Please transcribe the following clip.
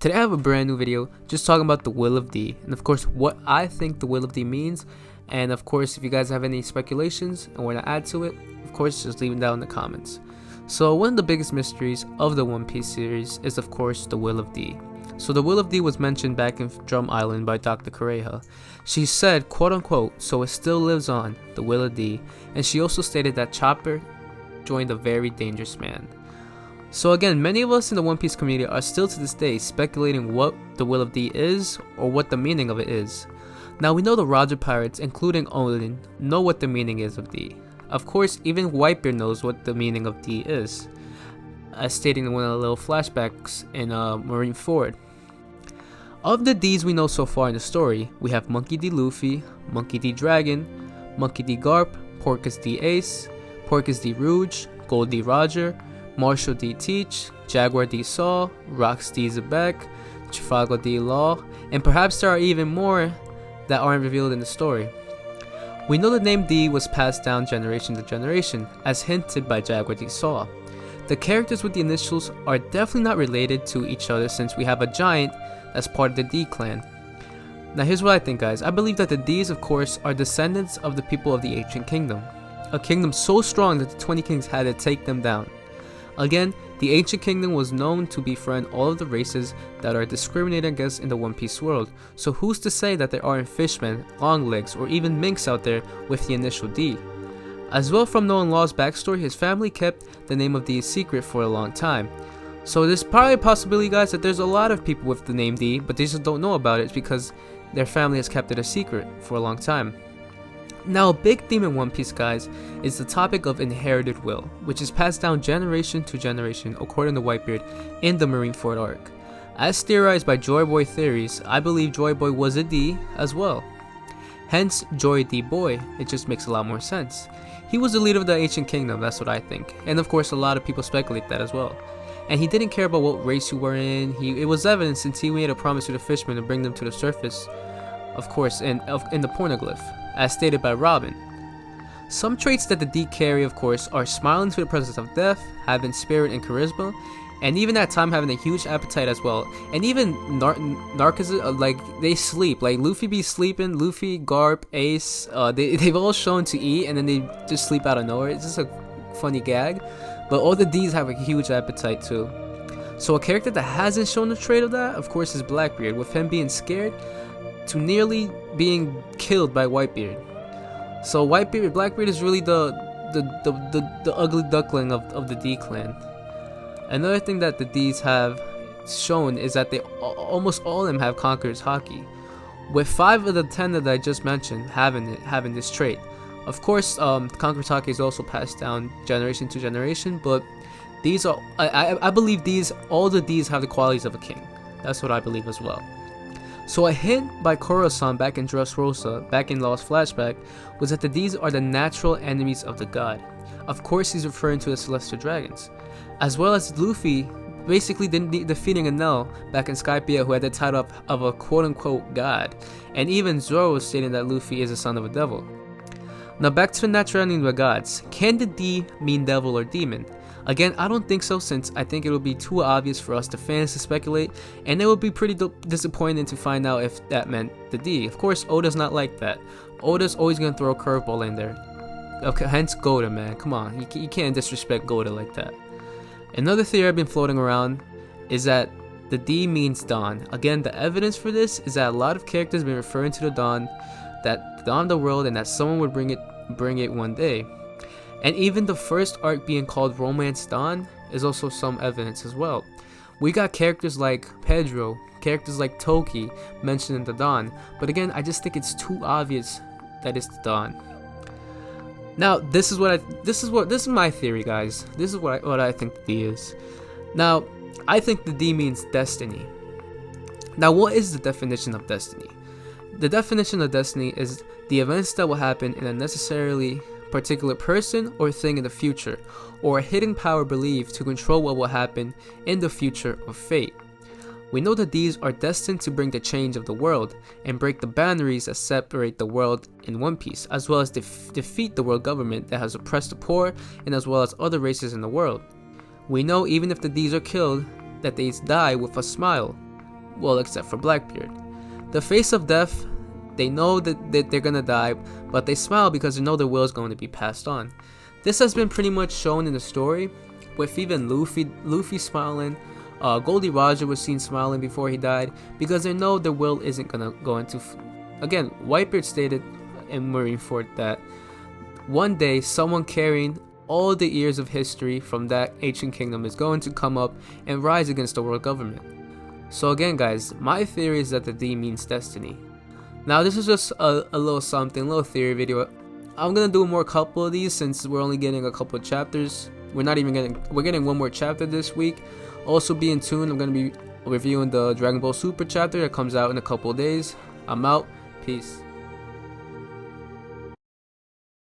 Today I have a brand new video just talking about the Will of D, and of course what I think the Will of D means, and of course if you guys have any speculations and want to add to it, of course just leave them down in the comments. So one of the biggest mysteries of the One Piece series is of course the Will of D. So the Will of D was mentioned back in Drum Island by Dr. Kureha. She said, quote unquote, so it still lives on, the Will of D, and she also stated that Chopper joined a very dangerous man. So again, many of us in the One Piece community are still to this day speculating what the Will of D is or what the meaning of it is. Now we know the Roger Pirates, including Odin, know what the meaning is of D. Of course, even Whitebeard knows what the meaning of D is, as stated in one of the little flashbacks in Marineford. Of the Ds we know so far in the story, we have Monkey D. Luffy, Monkey D. Dragon, Monkey D. Garp, Porpoise D. Ace, Porpoise D. Rouge, Gold D. Roger, Marshall D. Teach, Jaguar D. Saul, Rox D. Zebek, Trafalgar D. Law, and perhaps there are even more that aren't revealed in the story. We know the name D was passed down generation to generation, as hinted by Jaguar D. Saul. The characters with the initials are definitely not related to each other since we have a giant that's part of the D clan. Now here's what I think, guys. I believe that the Ds, of course, are descendants of the people of the Ancient Kingdom. A kingdom so strong that the 20 kings had to take them down. Again, the Ancient Kingdom was known to befriend all of the races that are discriminated against in the One Piece world, so who's to say that there aren't fishmen, longlegs, or even minks out there with the initial D? As well, from knowing Law's backstory, his family kept the name of D a secret for a long time. So there's probably a possibility, guys, that there's a lot of people with the name D, but they just don't know about it because their family has kept it a secret for a long time. Now, a big theme in One Piece, guys, is the topic of inherited will, which is passed down generation to generation according to Whitebeard in the Marineford arc. As theorized by Joy Boy Theories, I believe Joy Boy was a D as well. Hence, Joy D Boy, it just makes a lot more sense. He was the leader of the Ancient Kingdom, that's what I think, and of course a lot of people speculate that as well. And he didn't care about what race you were in. It was evident since he made a promise to the fishermen to bring them to the surface, of course, in the pornoglyph, as stated by Robin. Some traits that the D carry, of course, are smiling to the presence of death, having spirit and charisma, and even at time having a huge appetite as well. And even narcissism, like they sleep. Like Luffy be sleeping, Luffy, Garp, Ace, they've all shown to eat and then they just sleep out of nowhere. It's just a funny gag. But all the Ds have a huge appetite too. So a character that hasn't shown the trait of that, of course, is Blackbeard, with him being scared to nearly being killed by Whitebeard. So Blackbeard is really the ugly duckling of the D clan. Another thing that the Ds have shown is that they almost all of them have Conqueror's Haki, with 5 of the 10 that I just mentioned having this trait. Of course, Conqueror's Haki is also passed down generation to generation, but these are I believe all the Ds have the qualities of a king. That's what I believe as well. So a hint by Koro-san back in Dressrosa, back in Law's flashback, was that the Ds are the natural enemies of the god. Of course, he's referring to the Celestial Dragons, as well as Luffy basically defeating Enel back in Skypiea, who had the title of a quote-unquote god, and even Zoro stating that Luffy is a son of a devil. Now back to the natural enemy of the gods. Can the D mean devil or demon? Again, I don't think so, since I think it would be too obvious for us, the fans, to speculate, and it would be pretty disappointing to find out if that meant the D. Of course, Oda's not like that. Oda's always going to throw a curveball in there. Okay, hence Goda, man. Come on, you can't disrespect Goda like that. Another theory I've been floating around is that the D means dawn. Again, the evidence for this is that a lot of characters have been referring to the dawn, that the dawn of the world, and that someone would bring it one day. And even the first arc being called Romance Dawn is also some evidence as well. We got characters like Pedro, characters like Toki mentioned in the Dawn, but again, I just think it's too obvious that it's the Dawn. Now, this is my theory, guys. This is what I think the D is. Now, I think the D means destiny. Now, what is the definition of destiny? The definition of destiny is the events that will happen in a necessarily particular person or thing in the future, or a hidden power believed to control what will happen in the future of fate. We know that these are destined to bring the change of the world and break the boundaries that separate the world in One Piece, as well as defeat the world government that has oppressed the poor and as well as other races in the world. We know even if the D's are killed, that they die with a smile, well, except for Blackbeard. The face of death, they know that they're gonna die, but they smile because they know their will is going to be passed on. This has been pretty much shown in the story, with even Luffy smiling. Goldie Roger was seen smiling before he died because they know their will isn't gonna go into. Again, Whitebeard stated in Marineford that one day someone carrying all the years of history from that ancient kingdom is going to come up and rise against the world government. So again, guys, my theory is that the D means destiny. Now this is just a little something, a little theory video. I'm gonna do more couple of these since we're only getting a couple of chapters. We're getting one more chapter this week. Also be in tune, I'm gonna be reviewing the Dragon Ball Super chapter that comes out in a couple of days. I'm out, peace.